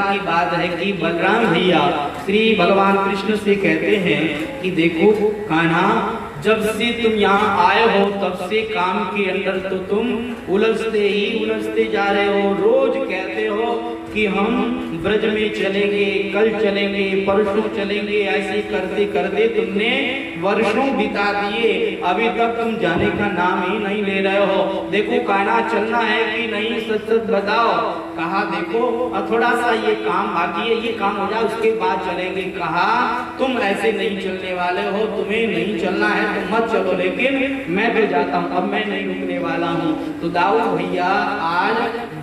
की बात है कि बलराम भैया श्री भगवान कृष्ण से कहते हैं कि देखो कान्हा, जब से तुम यहाँ आए हो तब से काम के अंदर तो तुम उलझते जा रहे हो। रोज कहते हो कि हम ब्रज में चलेंगे, कल चलेंगे, परसों चलेंगे, ऐसे करते करते तुमने वर्षों बिता दिए, अभी तक तुम जाने का नाम ही नहीं ले रहे हो। देखो कान्हा, चलना है कि नहीं, सच सच बताओ। कहा देखो थोड़ा सा ये काम बाकी है, ये काम हो जाए उसके बाद चलेंगे। कहा तुम ऐसे नहीं चलने वाले हो, तुम्हें नहीं चलना है तो मत चलो, लेकिन मैं तो जाता हूँ, अब मैं नहीं रुकने वाला हूँ। तो दाऊ भैया आज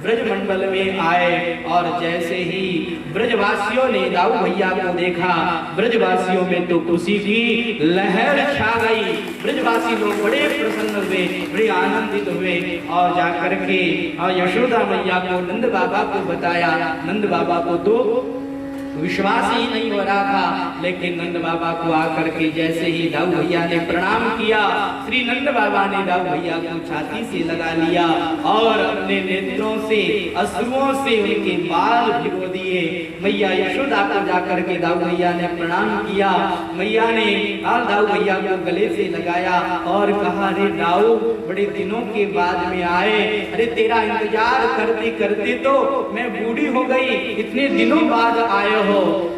ब्रज मंडल में आए और जैसे ही ब्रजवासियों ने दाऊ भैया को देखा, ब्रजवासियों में तो खुशी की लहर छा गई। ब्रजवासी लोग बड़े प्रसन्न हुए, बड़े आनंदित हुए और जाकर के यशोदा मैया को, नंद बाबा को बताया। नंद बाबा को तो विश्वास ही नहीं हो रहा था, लेकिन नंद बाबा को आकर के जैसे ही दाऊ भैया ने प्रणाम किया, श्री नंद बाबा ने दाऊ भैया को छाती से लगा लिया और अपने नेत्रों से, अश्रुओं से उनके बाल भिगो दिए। मैया यशोदा को जाकर के दाऊ भैया ने प्रणाम किया। मैया ने दाऊ भैया को गले से लगाया और कहा, अरे दाऊ, बड़े दिनों के बाद में आए, अरे तेरा इंतजार करते करते तो मैं बूढ़ी हो गई, इतने दिनों बाद आए हो।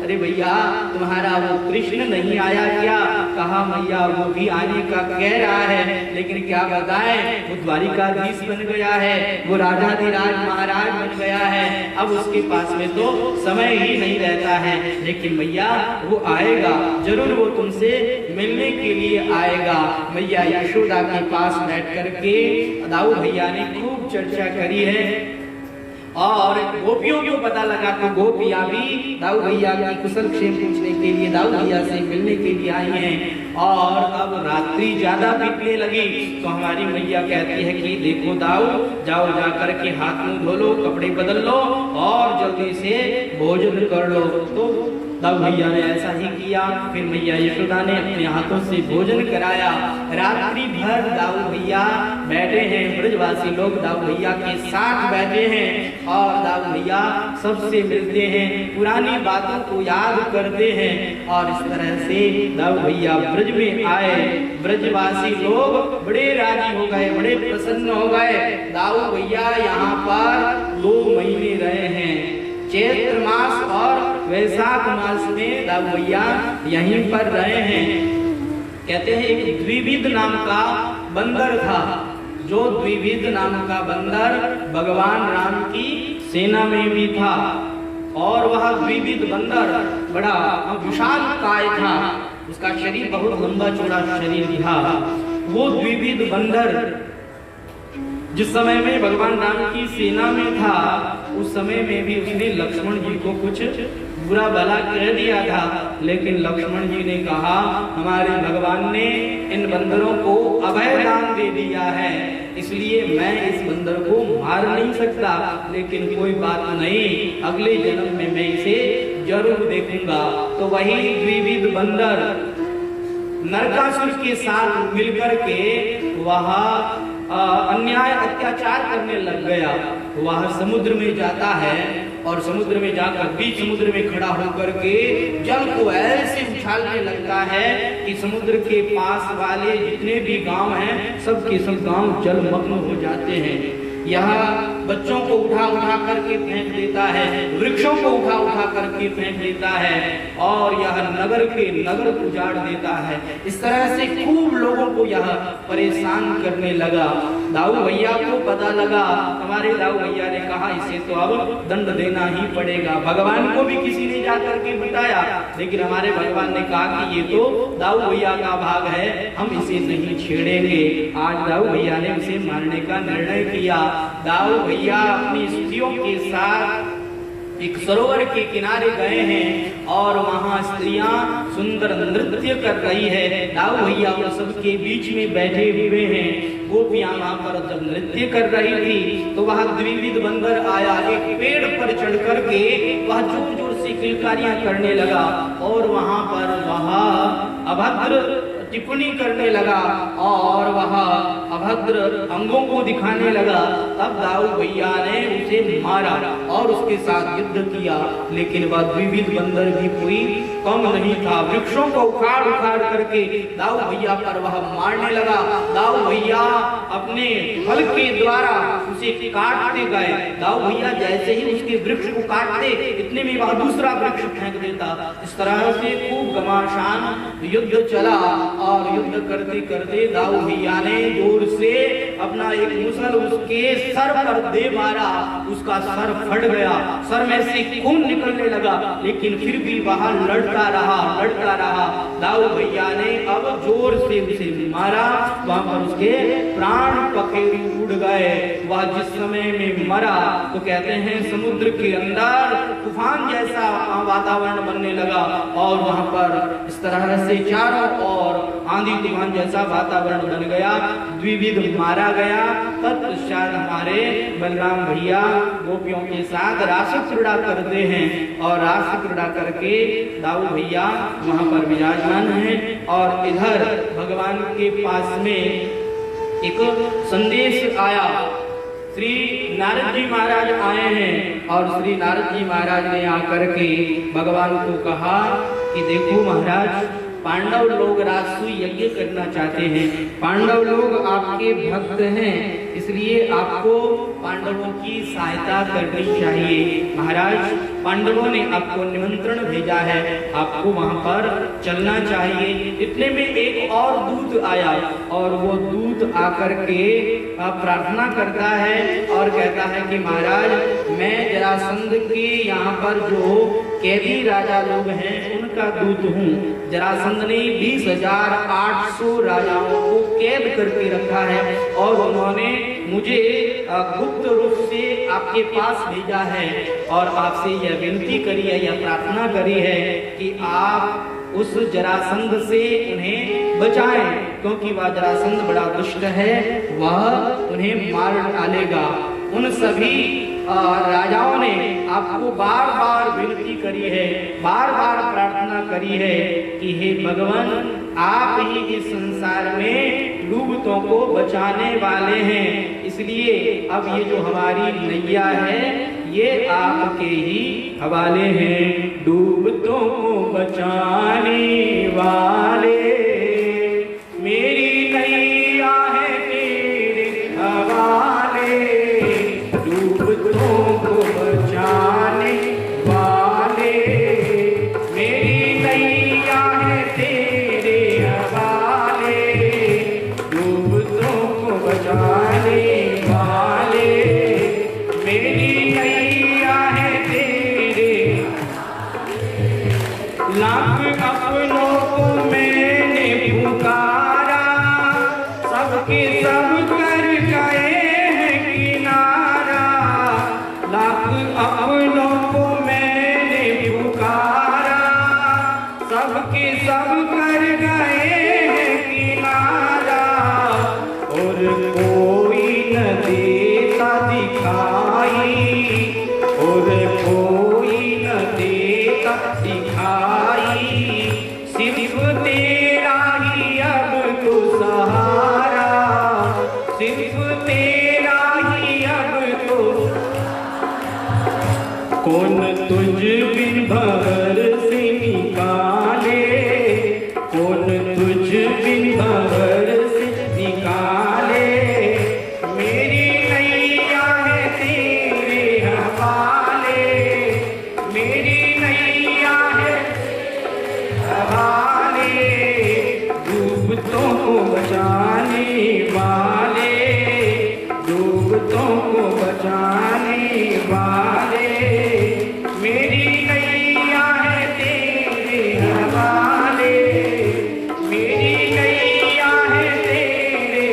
अरे भैया, तुम्हारा वो कृष्ण नहीं आया क्या? कहा मैया वो भी आने का कह रहा है, लेकिन क्या बताएं, वो द्वारिकाधीश बन गया है, वो राजाधिराज महाराज बन गया है, अब उसके पास में तो समय ही नहीं रहता है। लेकिन मैया वो आएगा जरूर, वो तुमसे मिलने के लिए आएगा। मैया यशोदा के पास बैठ करके दाऊ भैया ने खूब चर्चा करी है और गोपियों को पता लगा तो गोपियां भी दाऊ भैया की कुशल क्षेम पूछने के लिए, दाऊ भैया से मिलने के लिए आई हैं। और अब रात्रि ज्यादा बीतने लगी तो हमारी मैया कहती है कि देखो दाऊ, जाओ जाकर के हाथ मुंह धो लो, कपड़े बदल लो और जल्दी से भोजन कर लो। तो दाऊ भैया ने ऐसा ही किया। फिर मैया यशोदा ने अपने हाथों से भोजन कराया। रात्रि भर दाऊ भैया बैठे हैं, ब्रजवासी लोग दाऊ भैया के साथ बैठे हैं और दाऊ भैया सबसे मिलते हैं, पुरानी बातों को याद करते हैं और इस तरह से दाऊ भैया ब्रज में आए। ब्रजवासी लोग बड़े राजी हो गए, बड़े प्रसन्न हो गए। दाऊ भैया यहाँ पर 2 महीने रहे हैं, चैत्र मास और वैशाख मास में दाऊ भैया यहीं पर रहे हैं। कहते हैं एक द्विविद नाम का बंदर था, जो द्विविद नाम का बंदर भगवान राम की सेना में भी था और वह द्विविद बंदर बड़ा विशाल काय था, उसका शरीर बहुत लंबा चौड़ा शरीर था। वो द्विविद बंदर जिस समय में भगवान राम की सेना में था, उस समय में भी उसने लक्ष्मण जी को कुछ बुरा भला कह दिया था, लेकिन लक्ष्मण जी ने कहा हमारे भगवान ने इन बंदरों को अभय दान दे दिया है, इसलिए मैं इस बंदर को मार नहीं सकता, लेकिन कोई बात नहीं, अगले जन्म में मैं इसे जरूर देखूंगा। तो वही द्विविद बंदर नरकासुर के साथ मिलकर के वहाँ अन्याय अत्याचार करने लग गया। वह समुद्र में जाता है और समुद्र में जाकर बीच समुद्र में खड़ा होकर के जल को ऐसे उछालने लगता है कि समुद्र के पास वाले जितने भी गांव हैं सब के सब गांव जलमग्न हो जाते हैं। यह बच्चों को उठा उठा करके फेंक देता है, वृक्षों को उठा उठा करके फेंक देता है और यह नगर के नगर उजाड़ देता है। इस तरह से खूब लोगों को यह परेशान करने लगा। दाऊ भैया को पता लगा, हमारे दाऊ भैया ने कहा इसे तो अब दंड देना ही पड़ेगा। भगवान को भी किसी ने जाकर के बताया, लेकिन हमारे भगवान ने कहा कि ये तो दाऊ भैया का भाग है, हम इसे नहीं छेड़ेंगे। आज दाऊ भैया ने उसे मारने का निर्णय किया। दाऊ भैया अपनी स्त्रियों के साथ एक सरोवर के किनारे गए हैं और वहां स्त्रियां सुंदर नृत्य कर रही है। दाऊ भैया उन सबके बीच में बैठे हुए हैं। गोपियां वहां पर जब नृत्य कर रही थी तो वह द्विविद बंदर आया, एक पेड़ पर चढ़ करके वह जोर जोर से किलकारियां करने लगा और वहां पर वह अभद्र टिप्पणी करने लगा और वह अभद्र अंगों को दिखाने लगा। तब दाऊ भैया ने उसे मारा और उसके साथ युद्ध किया, लेकिन वह द्विविध बंदर भी कोई कम नहीं था। वृक्षों को उखाड़ उखाड़ करके दाऊ भैया पर वह मारने लगा। दाऊ भैया अपने बल के द्वारा उसे काटते गए। दाऊ भैया जैसे ही उसके वृक्ष को काटते, इतने में वह दूसरा वृक्ष फेंक देता। इस तरह से खूब घमासान युद्ध चला और युद्ध करते करते दाऊ भैया ने जोर से अपना एक मुसल उसके सर पर दे मारा। उसका सर फट गया, सर में से खून निकलने लगा, लेकिन फिर भी वह लड़ता रहा। दाऊ भैया ने अब जोर से उसे मारा, वहां पर उसके प्राण पखेरु उड़ गए। वह जिस समय में मरा तो कहते हैं समुद्र के अंदर तूफान जैसा वातावरण बनने लगा और वहां पर इस तरह से चारों ओर आंधी तूफान जैसा वातावरण बन गया। द्विविध मारा गया। तत्पश्चात हमारे बलराम भैया गोपियों के साथ रास क्रीड़ा करते हैं और रास क्रीड़ा करके दाऊ भैया वहां पर विराजमान हैं। और इधर भगवान के पास में एक संदेश आया। श्री नारद जी महाराज आए हैं और श्री नारद जी महाराज ने आकर के भगवान को कहा कि देखो महाराज, पांडव लोग राजसूय यज्ञ करना चाहते हैं। पांडव लोग आपके भक्त हैं, इसलिए आपको पांडवों की सहायता करनी चाहिए। महाराज, पांडवों ने आपको निमंत्रण भेजा है, आपको वहां पर चलना चाहिए। इतने में एक और दूत आया और वो दूत आकर के प्रार्थना करता है और कहता है कि महाराज, मैं जरासंध के यहाँ पर जो कैदी राजा लोग हैं उनका दूत हूँ। जरासंध ने 20,800 राजाओं को कैद करके रखा है और उन्होंने मुझे गुप्त रूप से आपके पास भेजा है और आपसे यह विनती करी है, यह प्रार्थना करी है कि आप उस जरासंध से उन्हें बचाएं, क्योंकि वह जरासंध बड़ा दुष्ट है, वह उन्हें मार डालेगा। उन सभी राजाओं ने आपको बार बार विनती करी है, बार बार प्रार्थना करी है कि हे भगवान, आप ही इस संसार में डूबतों को बचाने वाले हैं, इसलिए अब ये जो हमारी नैया है ये आपके ही हवाले हैं। डूबतों को बचाने वाले मेरी नैया है तेरे हवाले। डूबतों को बचाने वाले मेरी नैया है तेरे हवाले। डूबतों को बचाने वाले मेरी नैया है तेरे। लाख अपनों को मैंने पुकारा, सबके सब कर गए हैं किनारा। लाख अपनों को मैंने पुकारा, सबके सब कर गए हैं किनारा। और कोई न देता दिखाई, और कोई न देता दिखाई। सिर्फ तेरा ही अब तो सहारा, सिर्फ तेरा ही अब तो। कौन तुझ बिन भंवर से निकाले, कौन तुझ बिन भंवर से निकाले। मेरी नैया है तेरे हवाले, मेरी नैया है हवाले। डूबतों को बचाने वाले, डूबतों को बचाने वाले मेरी नैया है तेरे हवाले। मेरी नैया है तेरे।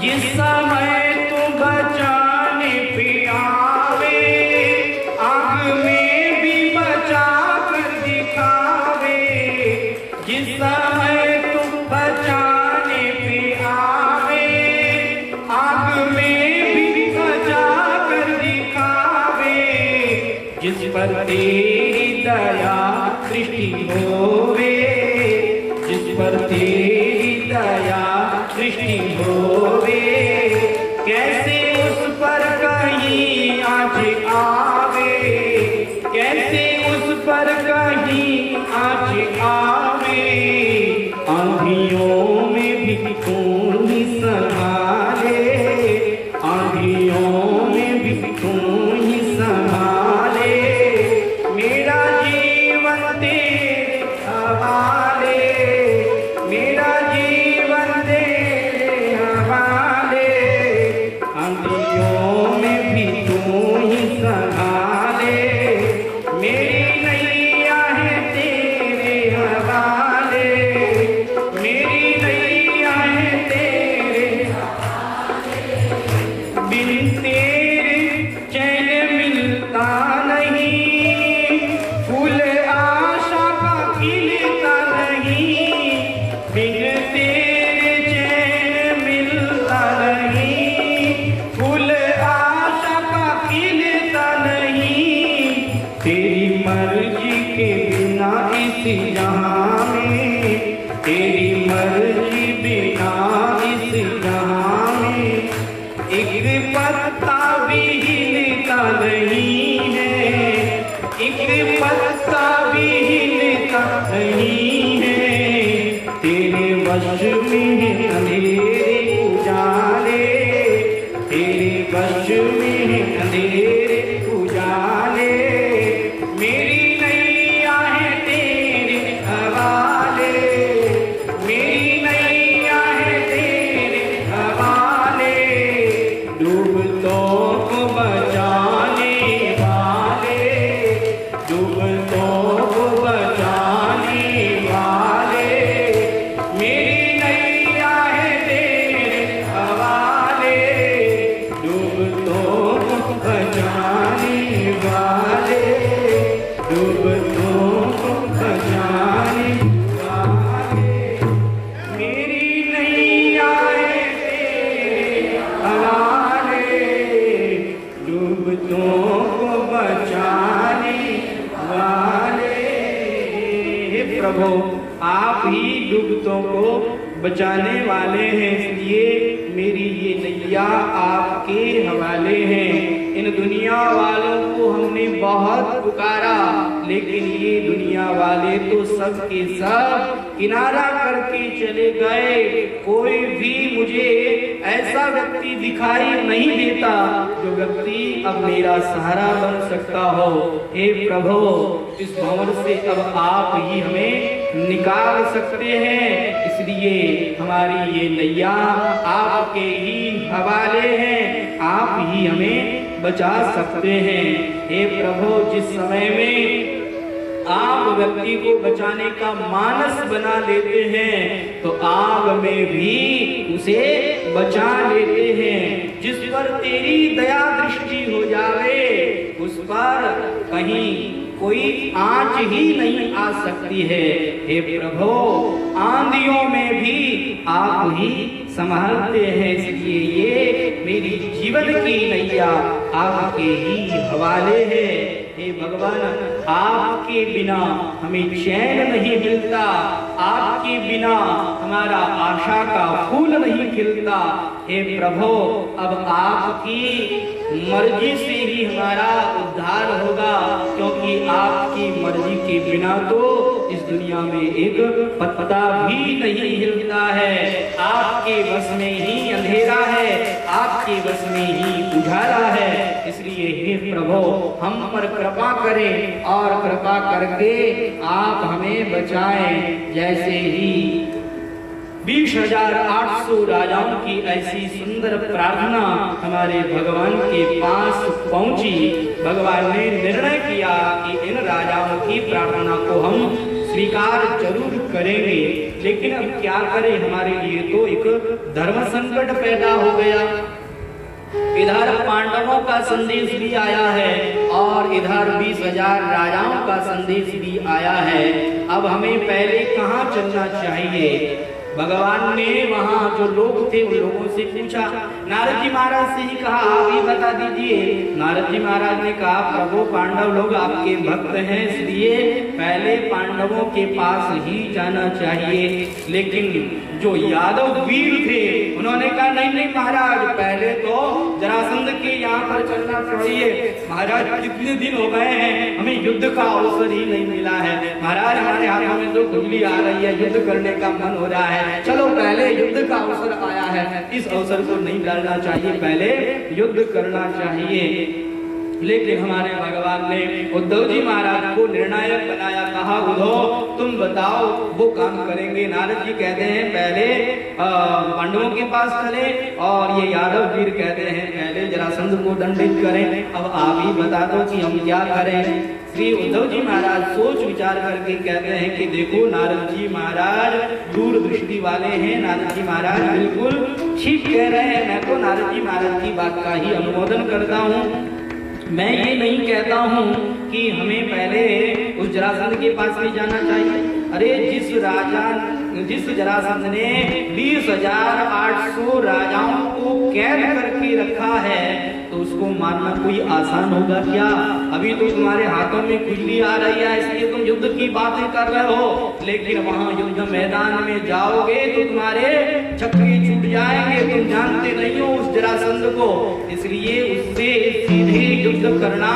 जिस समय तू बचाने पे आवे, आग में भी बचा कर दिखावे। जिस समय तू बचाने पे आवे, आग में भी बचा कर दिखावे। जिस पर तेरी दया दृष्टि होवे, जिस पर तेरी दया दृष्टि होवे। कैसे उस पर कहीं तेरी मर्जी के बिना इस जहां में, तेरी मर्जी बिना इस जहां में एक पत्ता भी हिलता नहीं है, एक पत्ता भी हिलता नहीं है। तेरे वश में अंधेरे उजाले, तेरे वश में अंधेरे उजाले, मेरी नैया है तेरे हवाले, मेरी नैया है तेरे हवाले। डूबतों को बचाने वाले, डूबतों को बचाने वाले, मेरी नैया है तेरे हवाले। डूबतों को बचाने वाले, डूबतों को बचाने वाले, मेरी नैया है तेरे हवाले। डूबतों को बचाने वाले। हे प्रभु, आप ही डूबतों को बचाने वाले हैं, इसलिए मेरी ये नैया आपके हवाले है। इन दुनिया वालों को हमने बहुत पुकारा, लेकिन ये दुनिया वाले तो सब के सब किनारा करके चले गए। कोई भी मुझे ऐसा व्यक्ति दिखाई नहीं देता जो व्यक्ति अब मेरा सहारा बन सकता हो। हे प्रभु, इस भंवर से अब आप ही हमें निकाल सकते हैं, इसलिए हमारी ये नैया आपके ही हवाले हैं, आप ही हमें बचा सकते हैं। हे प्रभु, जिस समय में आप व्यक्ति को बचाने का मानस बना लेते हैं तो आग में भी उसे बचा लेते हैं। जिस पर तेरी दया दृष्टि हो जावे उस पर कहीं कोई आंच ही नहीं आ सकती है। हे प्रभु, आंधियों में भी आप ही संभालते हैं, इसलिए ये मेरी जीवन की नैया आपके ही हवाले है। हे भगवान, आपके बिना हमें चैन नहीं मिलता, आपके बिना हमारा आशा का फूल नहीं खिलता। हे प्रभु, अब आपकी मर्जी से ही हमारा उद्धार होगा, क्योंकि आपकी मर्जी के बिना तो इस दुनिया में एक पत्ता भी नहीं हिलता है। आपके बस में ही अंधेरा है, आपके बस में ही उजाला है, इसलिए हे प्रभु, हम पर कृपा करें और कृपा करके आप हमें बचाएं। जैसे ही 20,800 राजाओं की ऐसी सुंदर प्रार्थना हमारे भगवान के पास पहुंची, भगवान ने निर्णय किया कि इन राजाओं की प्रार्थना को हम स्वीकार जरूर करेंगे। लेकिन अब क्या करें, हमारे लिए तो एक धर्म संकट पैदा हो गया। इधर पांडवों का संदेश भी आया है और इधर 20,000 राजाओं का संदेश भी आया है। अब हमें पहले कहाँ चलना चाहिए? भगवान ने वहाँ जो लोग थे उन लोगों से पूछा। नारद जी महाराज से ही कहा, आप ही बता दीजिए। नारद जी महाराज ने कहा, प्रभु, पांडव लोग आपके भक्त हैं, इसलिए पहले पांडवों के पास ही जाना चाहिए। लेकिन जो यादव वीर थे उन्होंने कहा, नहीं नहीं महाराज, पहले तो जरासंध के यहाँ पर चलना चाहिए। महाराज, कितने दिन हो गए हैं, हमें युद्ध का अवसर ही नहीं मिला है। महाराज, हमारे हाथों में तो खुजली आ रही है, युद्ध करने का मन हो रहा है। चलो, पहले युद्ध का अवसर आया है, इस अवसर को नहीं डालना चाहिए, पहले युद्ध करना चाहिए। लेकिन हमारे भगवान ने उद्धव जी महाराज को निर्णायक बनाया, कहा, उद्धव तुम बताओ, वो काम करेंगे। नारद जी कहते हैं पहले पांडवों के पास चले, और ये यादव वीर कहते हैं पहले जरासंध को दंडित करें। अब आप ही बता दो कि हम क्या करें। श्री उद्धव जी महाराज सोच विचार करके कहते हैं कि देखो, नारद जी महाराज दूरदृष्टि वाले हैं, नारद जी महाराज बिल्कुल ठीक कह रहे हैं। मैं तो नारद जी महाराज की बात का ही अनुमोदन करता हूँ। मैं ये नहीं कहता हूँ कि हमें पहले उस जरासंध के पास में जाना चाहिए। अरे, जिस राजा जिस जरासंध ने 20,800 राजाओं को कैद करके रखा है, तो उसको मारना कोई आसान होगा क्या? अभी तो तुम्हारे हाथों में कुल्ली आ रही है, इसलिए तुम युद्ध की बातें कर रहे हो, लेकिन वहां युद्ध मैदान में जाओगे तो तुम्हारे चक्के छूट जाएंगे। तुम जानते नहीं हो उस जरासंध को, इसलिए उससे सीधे युद्ध करना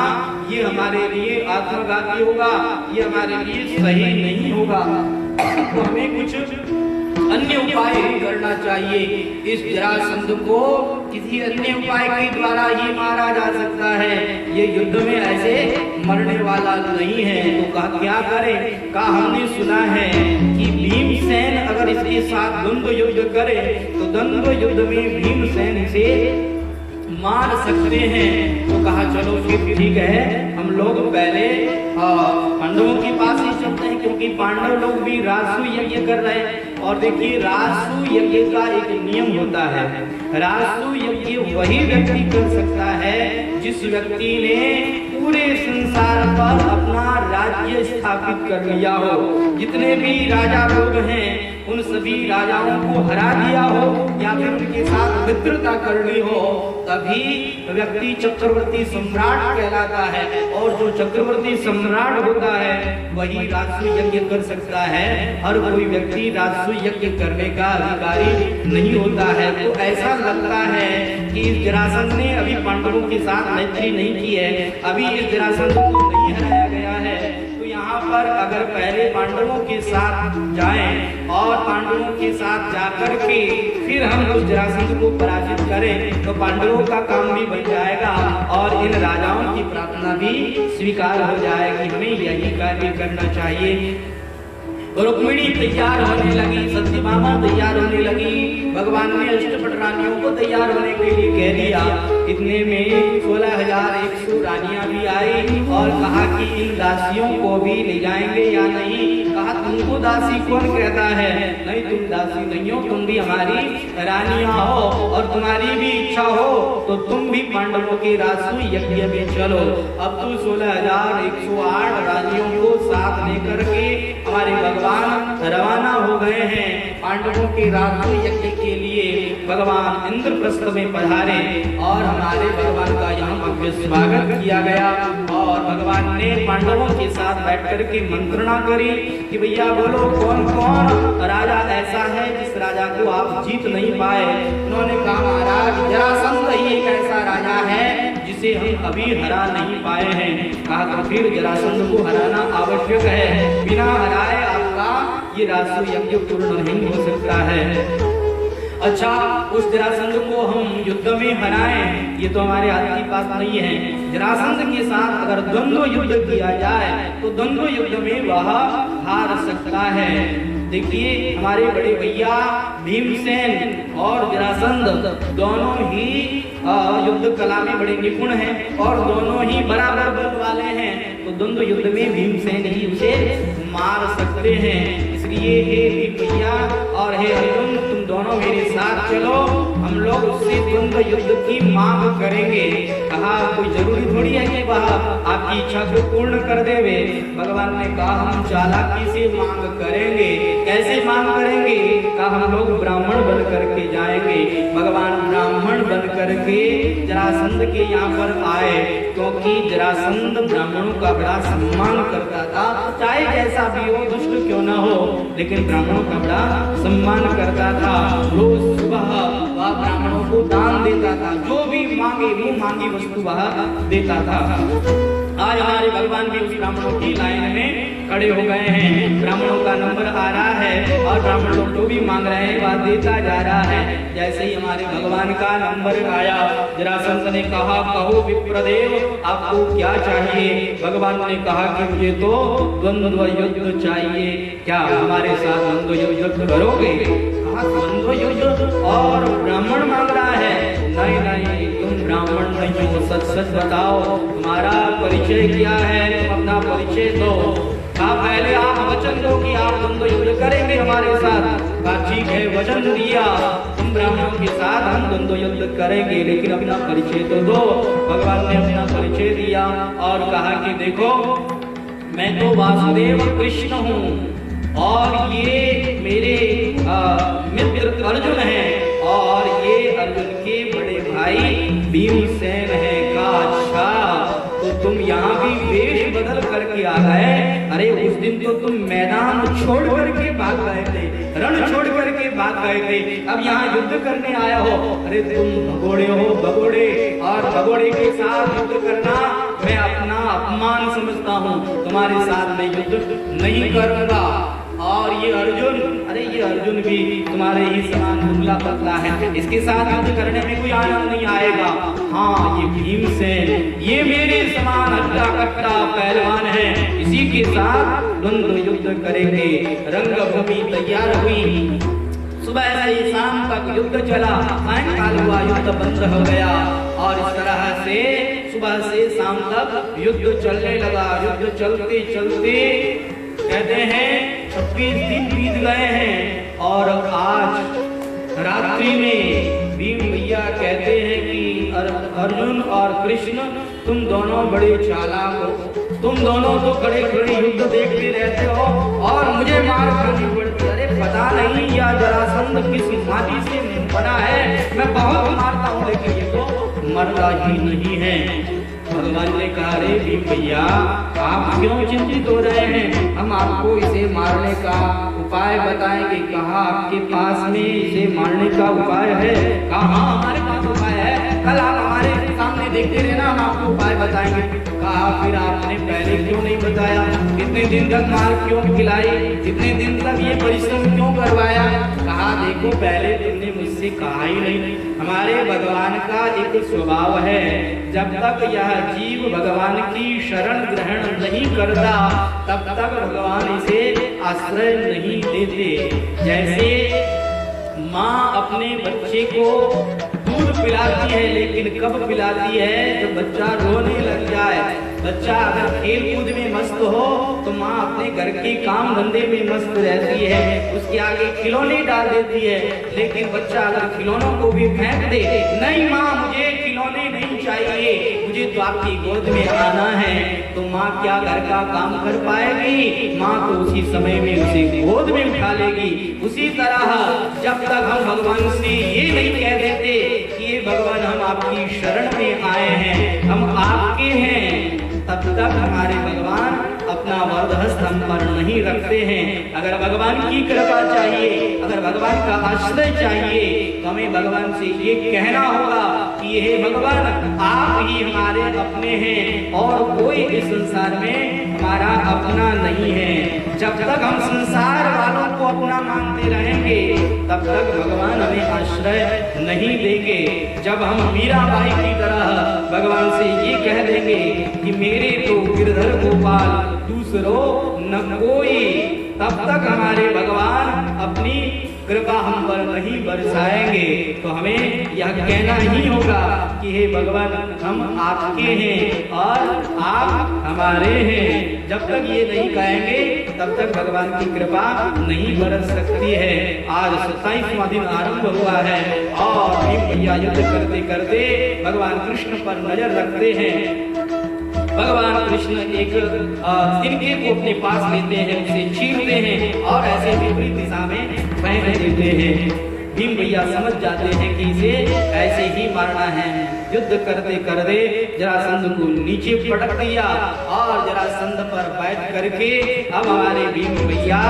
ये हमारे लिए आत्मघाती होगा, ये हमारे लिए सही नहीं होगा। तो हमें कुछ अन्य उपाय करना चाहिए। इस जरासंध को किसी अन्य उपाय के द्वारा ही मारा जा सकता है, ये युद्ध में ऐसे मरने वाला नहीं है। तो कहा क्या करें? कहा हमने सुना है कि भीमसेन अगर इसके साथ द्वंद्व युद्ध करे तो द्वंद्व युद्ध में भीमसेन इसे मार सकते हैं। तो कहा चलो फिर ठीक है, हम लोग पहले पांडवों के पास ही चलते हैं, क्योंकि पांडव लोग भी रासु यज्ञ कर रहे हैं। और देखिए रासु यज्ञ का एक नियम होता है, रासु यज्ञ वही व्यक्ति कर सकता है जिस व्यक्ति ने पूरे संसार पर अपना राज्य स्थापित कर लिया हो। जितने भी राजा लोग हैं उन सभी राजाओं को हरा दिया हो या फिर उनके साथ मित्रता कर ली हो, तभी व्यक्ति चक्रवर्ती सम्राट कहलाता है। और जो चक्रवर्ती सम्राट होता है वही राजसूय यज्ञ कर सकता है, हर कोई व्यक्ति राजसूय यज्ञ करने का अधिकारी नहीं होता है। तो ऐसा लगता है कि इस जरासंध ने अभी पांडवों के साथ मैत्री नहीं की है, अभी इस जरासंध को नहीं हराया गया है। तो यहाँ पर अगर पहले पांडवों के साथ जाएं और पांडवों के साथ जाकर के फिर हम उस जरासंध को पराजित करें तो पांडवों का काम भी बन जाएगा और इन राजाओं की प्रार्थना भी स्वीकार हो जाएगी। हमें यही कार्य करना चाहिए। रुक्मिणी तैयार होने लगी, सत्यभामा तैयार होने लगी, भगवान ने अष्टपट रानियों को तैयार होने के लिए कह दिया। इतने में 16,100 रानियां भी आई और कहा कि इन दासियों को भी ले जाएंगे या नहीं। कहा तुमको दासी कौन कहता है? नहीं, तुम दासी नहीं हो, तुम भी हमारी रानियां हो और तुम्हारी भी इच्छा हो तो तुम भी पांडवों के राजसूय यज्ञ में चलो। अब तो 16,108 रानियों को साथ लेकर के हमारे भगवान रवाना हो गए हैं पांडवों के राजसूय यज्ञ के लिए। भगवान इंद्रप्रस्थ में पधारे और हमारे भगवान का यहाँ भव्य स्वागत किया गया और भगवान ने पांडवों के साथ बैठकर के मंत्रणा करी कि भैया बोलो कौन कौन राजा ऐसा है जिस राजा को आप जीत नहीं पाए। उन्होंने कहा महाराज जरासंध ही एक ऐसा राजा है जिसे हम अभी हरा नहीं पाए हैं। कहा तो फिर जरासंध को हराना आवश्यक है, बिना हराए आपका ये राजसूय यज्ञ पूर्ण नहीं हो सकता है। अच्छा, उस जरासंध को हम युद्ध में हराएं ये तो हमारे हाथ के पास नहीं है। जरासंध के साथ अगर द्वंद्व युद्ध किया जाए तो द्वंद्व युद्ध में वह हार सकता है। देखिए हमारे बड़े भैया भीमसेन और जरासंध दोनों ही युद्ध कला में बड़े निपुण हैं और दोनों ही बराबर बल वाले हैं। तो द्वंद्व युद्ध में भीमसेन ही उसे मार सकते हैं। इसलिए हे भैया और हे अर्जुन तुम दोनों मेरे साथ चलो, हम लोग उससे द्वंद्व युद्ध की मांग करेंगे। कहा कोई जरूरी थोड़ी है कि वह आपकी इच्छा को पूर्ण कर देवे। भगवान ने कहा हम चालाकी से मांग करेंगे। कैसे मांग करेंगे? कहा हम लोग ब्राह्मण बन करके जाएंगे। भगवान ब्राह्मण बन करके जरासंध के यहाँ पर आए, क्योंकि जरासंध ब्राह्मणों का बड़ा सम्मान करता था। चाहे जैसा भी हो, दुष्ट क्यों न हो, लेकिन ब्राह्मणों का बड़ा सम्मान करता था। रोज सुबह वह ब्राह्मणों को दान देता था, जो भी मांगे वो मांगी वस्तु वह देता था। आज हमारे भगवान भी उस ब्राह्मणों की लाइन में खड़े हो गए हैं। ब्राह्मणों का नंबर आ रहा है और ब्राह्मण लोग जो भी मांग रहे हैं वह देता जा रहा है। जैसे ही हमारे भगवान का नंबर आया, जरासंध ने कहा कहो विप्रदेव आपको क्या चाहिए? भगवान ने कहा कि मुझे तो द्वंद्व युद्ध चाहिए, क्या हमारे साथ द्वंद्व युद्ध करोगे? कहा द्वंद्व युद्ध और ब्राह्मण मांग रहा है। नहीं नहीं, तुम ब्राह्मण नहीं हो, सच सच बताओ तुम्हारा परिचय क्या है, तुम अपना परिचय दो। कहा पहले आप वचन दो कि आप द्वंद्व युद्ध करेंगे हमारे साथ। कहा ठीक है, वचन दिया, तुम ब्राह्मणों के साथ हम द्वंद्व युद्ध करेंगे, लेकिन अपना परिचय तो दो। भगवान ने अपना परिचय दिया और कहा कि देखो मैं तो वासुदेव कृष्ण हूँ और ये मेरे मित्र अर्जुन हैं और ये अर्जुन के बड़े भाई भीमसेन हैं। का अच्छा, तो तुम यहाँ भी वेश बदल करके आ गए। अरे उस दिन तो तुम मैदान छोड़ करके भाग गए थे, रण छोड़ करके भाग गए थे, अब यहाँ युद्ध करने आया हो। अरे तुम भगोड़े हो भगोड़े, और भगोड़े के साथ युद्ध करना मैं अपना अपमान समझता हूँ। तुम्हारे साथ मैं युद्ध नहीं करूंगा। और ये अर्जुन, अरे ये अर्जुन भी तुम्हारे ही समान दुबला पतला है, इसके साथ युद्ध करने में कोई आनंद नहीं आएगा। हाँ ये भीमसेन, ये मेरे समान हट्टा कट्टा पहलवान है, इसी के साथ द्वंद्व युद्ध करेंगे। रंगभूमि तैयार हुई, सुबह से शाम तक युद्ध चला, सायंकाल हुआ युद्ध बंद हो गया। और इस तरह से सुबह से शाम तक युद्ध चलने लगा। युद्ध चलते चलते कहते हैं 26 दिन बीत गए हैं। और आज रात्रि में भीम भैया कहते हैं कि अर्जुन और कृष्ण तुम दोनों बड़े चालाक हो, तुम दोनों तो खड़े खड़े युद्ध देखते रहते हो और मुझे मार करनी पड़ती। अरे पता नहीं या जरासंध किस माटी से बना है, मैं बहुत मारता हूँ लेकिन ये तो मरता ही नहीं है। भगवान ने कहा अरे भीम भैया आप क्यों चिंतित हो रहे हैं, हम आपको इसे मारने का उपाय बताएंगे। कहा आपके पास में इसे मारने का उपाय है? कहा हमारे पास उपाय है, कल आप हमारे सामने देखते रहना, हम आपको उपाय बताएंगे। कहा फिर आपने पहले क्यों नहीं बताया, इतने दिन तक मार क्यों खिलाई, इतने दिन तक ये परिश्रम क्यों करवाया? कहा देखो पहले तुमने मुझसे कहा ही नहीं। हमारे भगवान का एक स्वभाव है, जब तक यह जीव भगवान की शरण ग्रहण नहीं करता तब तक भगवान इसे आश्रय नहीं देते। जैसे माँ अपने बच्चे को दूध पिलाती है, लेकिन कब पिलाती है? जब बच्चा रोने लग जाए। बच्चा अगर खेल कूद में मस्त हो तो माँ अपने घर के काम धंधे में मस्त रहती है, उसके आगे खिलौने डाल देती है। लेकिन बच्चा अगर खिलौनों को भी फेंक दे, नहीं माँ मुझे खिलौने नहीं चाहिए, मुझे तो आपकी गोद में आना है, तो माँ क्या घर का काम कर पाएगी? माँ तो उसी समय में उसे गोद में उठा लेगी। उसी तरह जब तक हम भगवान से ये नहीं कह देते कि ये भगवान हम आपकी शरण में आए हैं, हम आपके हैं, तब तक हमारे भगवान अपना वरदहस्त हम पर नहीं रखते हैं। अगर भगवान की कृपा चाहिए, अगर भगवान का आश्रय चाहिए, तो हमें भगवान से ये कहना होगा कि हे भगवान आप ही हमारे अपने हैं और कोई इस संसार में हमारा अपना नहीं है। जब तक हम संसार वालों को अपना मानते रहेंगे तब तक भगवान हमें आश्रय नहीं देंगे। जब हम मीराबाई की तरह भगवान से ये कह देंगे कि मेरे तो गिरधर गोपाल दूसरो न कोई, तब तक हमारे भगवान अपनी कृपा हम पर नहीं बरसाएंगे। तो हमें यह कहना ही होगा कि हे भगवान हम आपके हैं और आप हमारे हैं। जब तक ये नहीं कहेंगे तब तक भगवान की कृपा नहीं बरस सकती है। आज 27वां दिन आरंभ हुआ है और भीम भैया युद्ध करते करते भगवान कृष्ण पर नजर रखते हैं। भगवान कृष्ण एक तिनके को अपने पास लेते हैं, उसे छीनते हैं और ऐसे विपरीत दिशा में फेंक देते हैं। भीम भैया समझ जाते हैं कि इसे ऐसे ही मारना है। युद्ध करते करते जरासंध को नीचे पटक दिया और जरासंध पर बैठ करके अब हमारे भीम भैया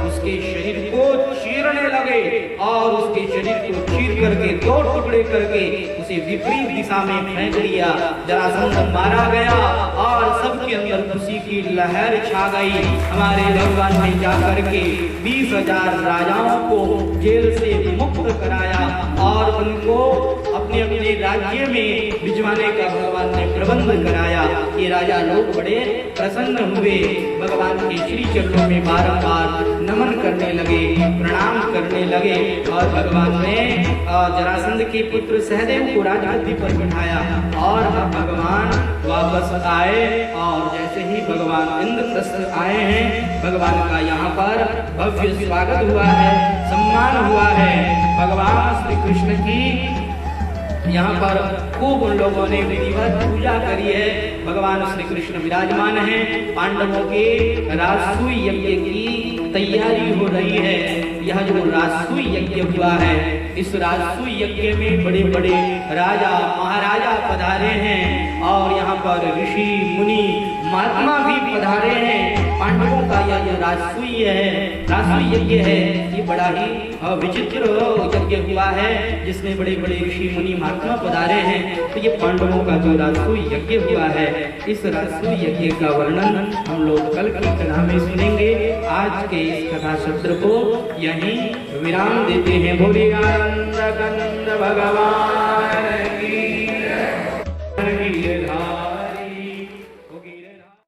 उसके शरीर को चीरने लगे और उसके शरीर को चीर करके दो टुकड़े करके उसे विपरीत दिशा में फेंक दिया। जरासंध मारा गया और सबके अंदर खुशी की लहर छा गई। हमारे भगवान ने जाकर के 20,000 राजाओं को जेल से मुक्त कराया और उनको अपने अपने राज्य में भिजवाने का भगवान ने प्रबंध कराया। ये राजा लोग बड़े प्रसन्न हुए, भगवान के श्री चरणों में बारंबार नमन करने लगे, प्रणाम करने लगे और भगवान ने जरासंध के पुत्र सहदेव को राजगद्दी पर बिठाया और अब भगवान वापस आए। और जैसे ही भगवान इंद्रप्रस्थ आए हैं, भगवान का यहाँ पर भव्य स्वागत हुआ है, सम्मान हुआ है। भगवान श्री कृष्ण की यहाँ पर खूब उन लोगों ने विधिवत पूजा करी है। भगवान श्री कृष्ण विराजमान हैं, पांडवों के राजसूय यज्ञ की तैयारी हो रही है। यह जो राजसूय यज्ञ हुआ है, इस राजसूय यज्ञ में बड़े बड़े राजा महाराजा पधारे हैं और यहाँ पर ऋषि मुनि महात्मा भी पधारे हैं। पांडवों का यह जो राजसूय यज्ञ है, ये बड़ा ही विचित्र यज्ञ हुआ है, जिसमें बड़े बड़े ऋषि मुनि महात्मा पधारे हैं। तो ये पांडवों का जो राजसूय यज्ञ हुआ है, इस राजसूय यज्ञ का वर्णन हम लोग कल की कथा में सुनेंगे। आज के इस कथा सत्र को यहीं विराम देते हैं। बोले आनंद कंद भगवान